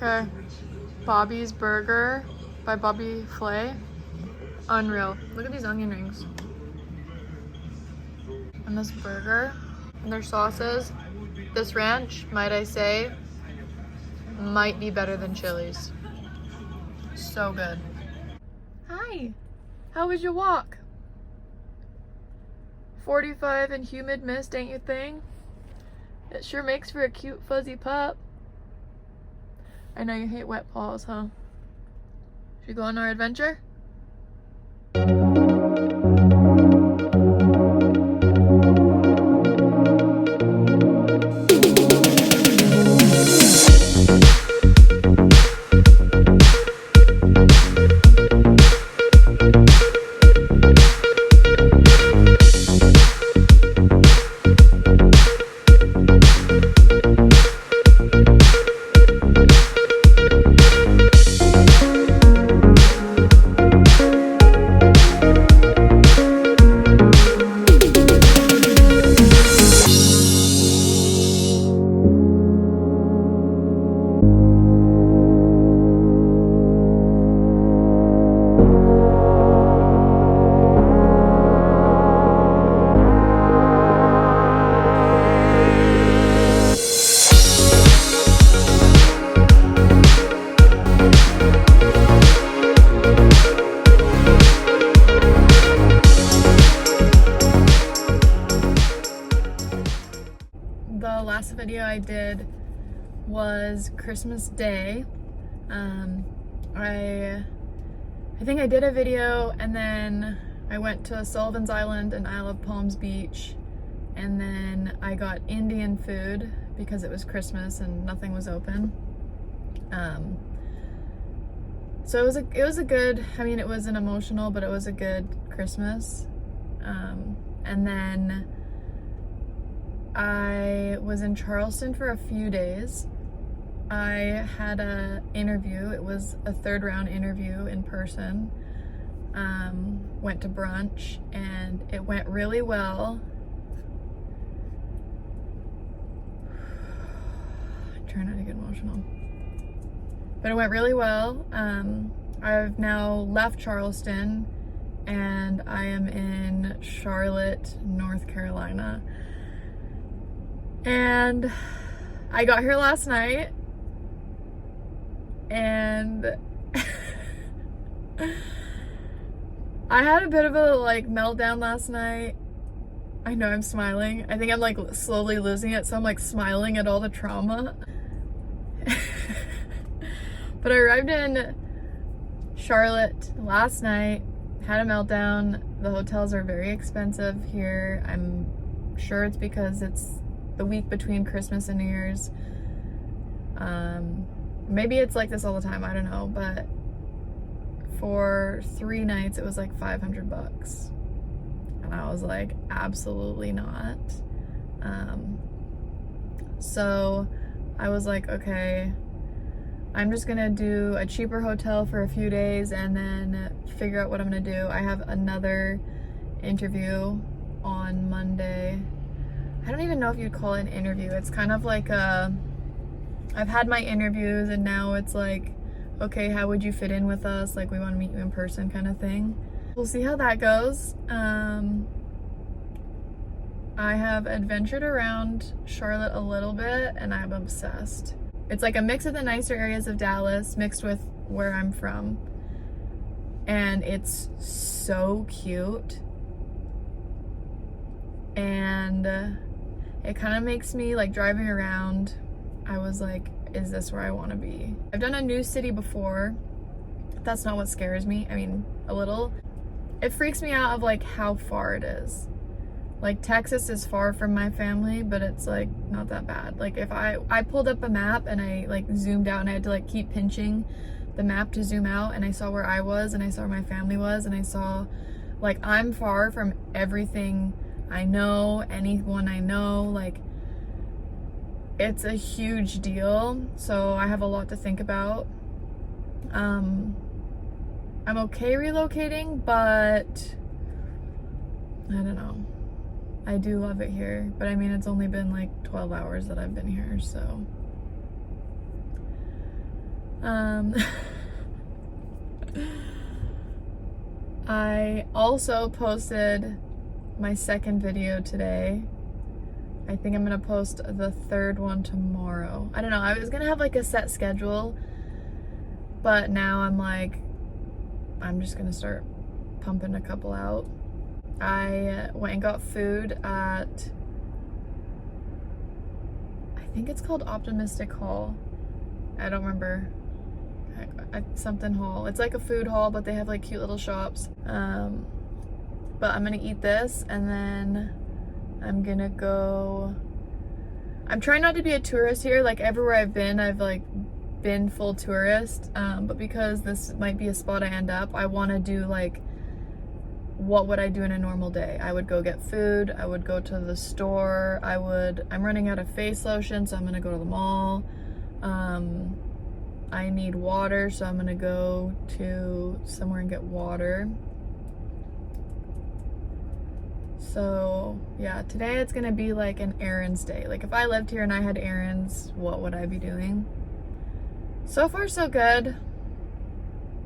Okay. Bobby's Burger by Bobby Flay. Unreal. Look at these onion rings. And this burger. And their sauces. This ranch, might I say, might be better than Chili's. So good. Hi. How was your walk? 45 and humid mist, ain't you thing? It sure makes for a cute fuzzy pup. I know you hate wet paws, huh? Should we go on our adventure? The last video I did was Christmas Day. I think I did a video and then I went to Sullivan's Island and Isle of Palms Beach, and then I got Indian food because it was Christmas and nothing was open. So it was a good, I mean, it wasn't emotional, but it was a good Christmas. And then I was in Charleston for a few days. I had an interview. It was a 3rd round interview in person. Went to brunch and it went really well. I'm trying not to get emotional. But it went really well. I've now left Charleston and I am in Charlotte, North Carolina. And I got here last night and I had a bit of a meltdown last night. I know I'm smiling. I think I'm slowly losing it, so I'm smiling at all the trauma. But I arrived in Charlotte last night, had a meltdown. The hotels are very expensive here. I'm sure it's because it's the week between Christmas and New Year's. Maybe it's like this all the time, I don't know, but for 3 nights it was like $500 and I was like, absolutely not. So I was like, okay, I'm just gonna do a cheaper hotel for a few days and then figure out what I'm gonna do. I have another interview on Monday. I don't even know if you'd call it an interview. It's kind of like I've had my interviews and now it's like, okay, how would you fit in with us? Like, we want to meet you in person kind of thing. We'll see how that goes. I have adventured around Charlotte a little bit and I'm obsessed. It's like a mix of the nicer areas of Dallas mixed with where I'm from. And it's so cute. And it kind of makes me, driving around, I was like, is this where I want to be? I've done a new city before. That's not what scares me. I mean, a little. It freaks me out of how far it is. Texas is far from my family, but it's not that bad. If I pulled up a map and I zoomed out and I had to keep pinching the map to zoom out, and I saw where I was and I saw where my family was, and I saw I'm far from everything I know, anyone I know. It's a huge deal, so I have a lot to think about. I'm okay relocating, but I don't know. I do love it here, but I mean, it's only been 12 hours that I've been here, so I also posted my second video today. I think I'm gonna post the third one tomorrow. I don't know, I was gonna have like a set schedule, but now I'm like, I'm just gonna start pumping a couple out. I went and got food at, I think it's called Optimistic Hall. I don't remember. Something hall. It's like a food hall, but they have like cute little shops. But I'm gonna eat this and then I'm gonna go. I'm trying not to be a tourist here. Like everywhere I've like been full tourist. But because this might be a spot I end up, I want to do like, what would I do in a normal day? I would go get food. I would go to the store. I'm running out of face lotion, so I'm gonna go to the mall. I need water, so I'm gonna go to somewhere and get water. So yeah, today it's gonna be like an errands day. Like if I lived here and I had errands, what would I be doing? So far so good.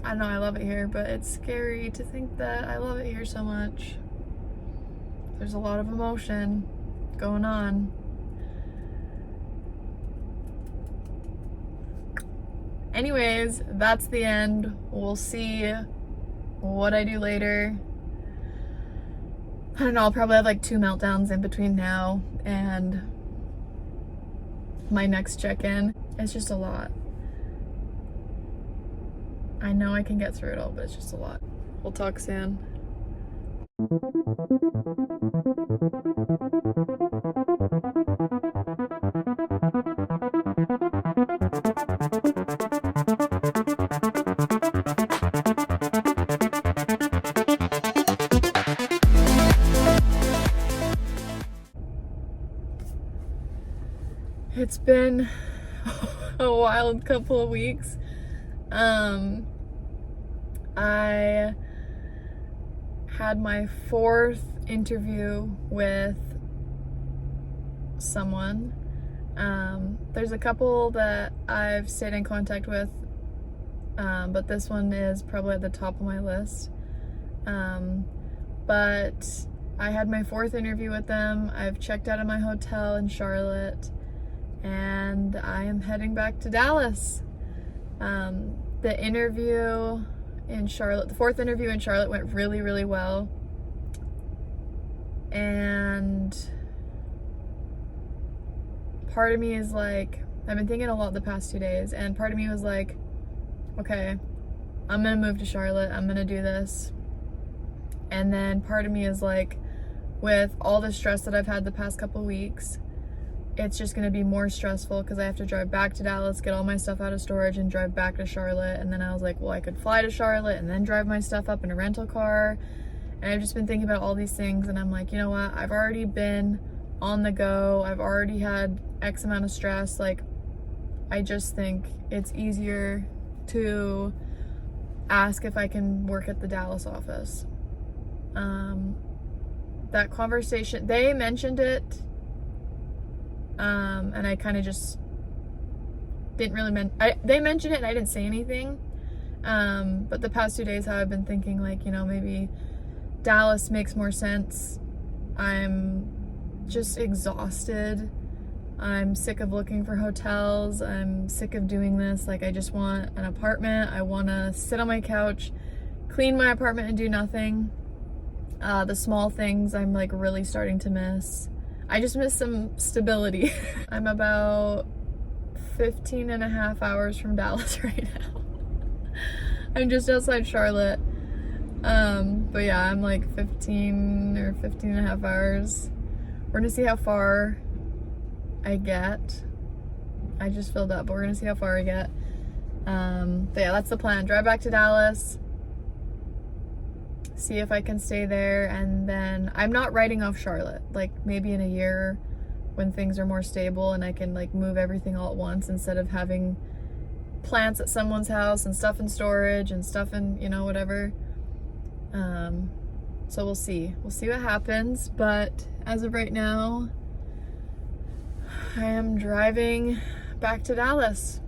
I don't know, I love it here, but it's scary to think that I love it here so much. There's a lot of emotion going on. Anyways, that's the end. We'll see what I do later. I don't know, I'll probably have like 2 meltdowns in between now and my next check-in. It's just a lot. I know I can get through it all, but it's just a lot. We'll talk soon. It's been a wild couple of weeks. I had my 4th interview with someone. There's a couple that I've stayed in contact with, but this one is probably at the top of my list. But I had my 4th interview with them. I've checked out of my hotel in Charlotte, and I am heading back to Dallas. The interview in Charlotte, the 4th interview in Charlotte went really, really well. And part of me is like, I've been thinking a lot the past 2 days, and part of me was like, okay, I'm gonna move to Charlotte, I'm gonna do this. And then part of me is like, with all the stress that I've had the past couple weeks, it's just gonna be more stressful because I have to drive back to Dallas, get all my stuff out of storage, and drive back to Charlotte. And then I was like, well, I could fly to Charlotte and then drive my stuff up in a rental car. And I've just been thinking about all these things, and I'm like, you know what? I've already been on the go. I've already had X amount of stress. Like, I just think it's easier to ask if I can work at the Dallas office. That conversation, they mentioned it. And I kind of just didn't really they mentioned it and I didn't say anything. But the past 2 days, how I've been thinking, like, you know, maybe Dallas makes more sense. I'm just exhausted. I'm sick of looking for hotels. I'm sick of doing this. Like, I just want an apartment. I want to sit on my couch, clean my apartment, and do nothing. The small things I'm like really starting to miss. I just miss some stability. I'm about 15 and a half hours from Dallas right now. I'm just outside Charlotte. But yeah, I'm like 15 or 15 and a half hours. We're gonna see how far I get. I just filled up, but we're gonna see how far I get. But yeah, that's the plan. Drive back to Dallas, see if I can stay there, and then I'm not writing off Charlotte. Like, maybe in a year when things are more stable and I can like move everything all at once instead of having plants at someone's house and stuff in storage and stuff in, you know, whatever. So we'll see what happens, but as of right now, I am driving back to Dallas.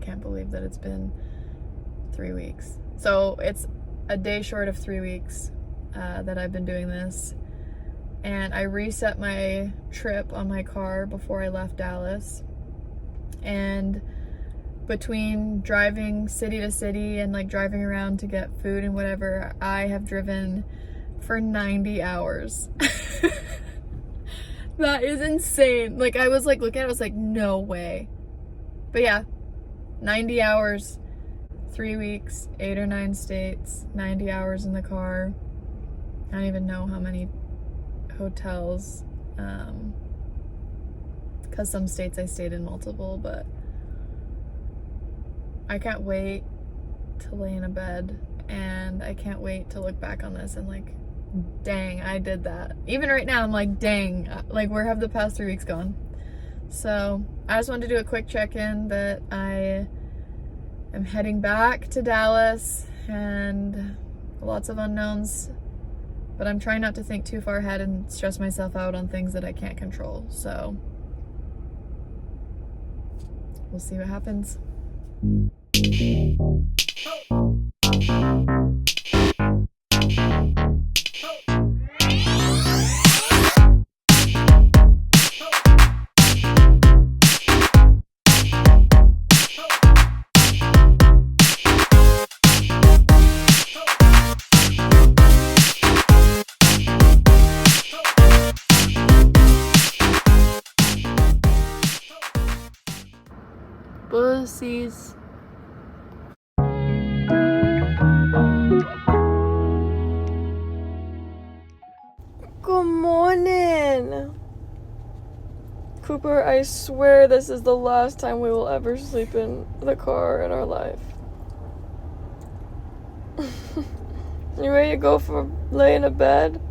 can't believe that it's been 3 weeks. So it's a day short of 3 weeks that I've been doing this. And I reset my trip on my car before I left Dallas. And between driving city to city and like driving around to get food and whatever, I have driven for 90 hours. That is insane. Like, I was like looking at it, I was like, no way. But yeah, 90 hours, 3 weeks, 8 or 9 states, 90 hours in the car. I don't even know how many hotels, because some states I stayed in multiple, but I can't wait to lay in a bed, and I can't wait to look back on this and like, dang, I did that. Even right now I'm like, dang, like where have the past 3 weeks gone? So I just wanted to do a quick check-in that I am heading back to Dallas, and lots of unknowns, but I'm trying not to think too far ahead and stress myself out on things that I can't control. So we'll see what happens. Pussies. Good morning. Cooper, I swear this is the last time we will ever sleep in the car in our life. You ready to go for lay in a bed?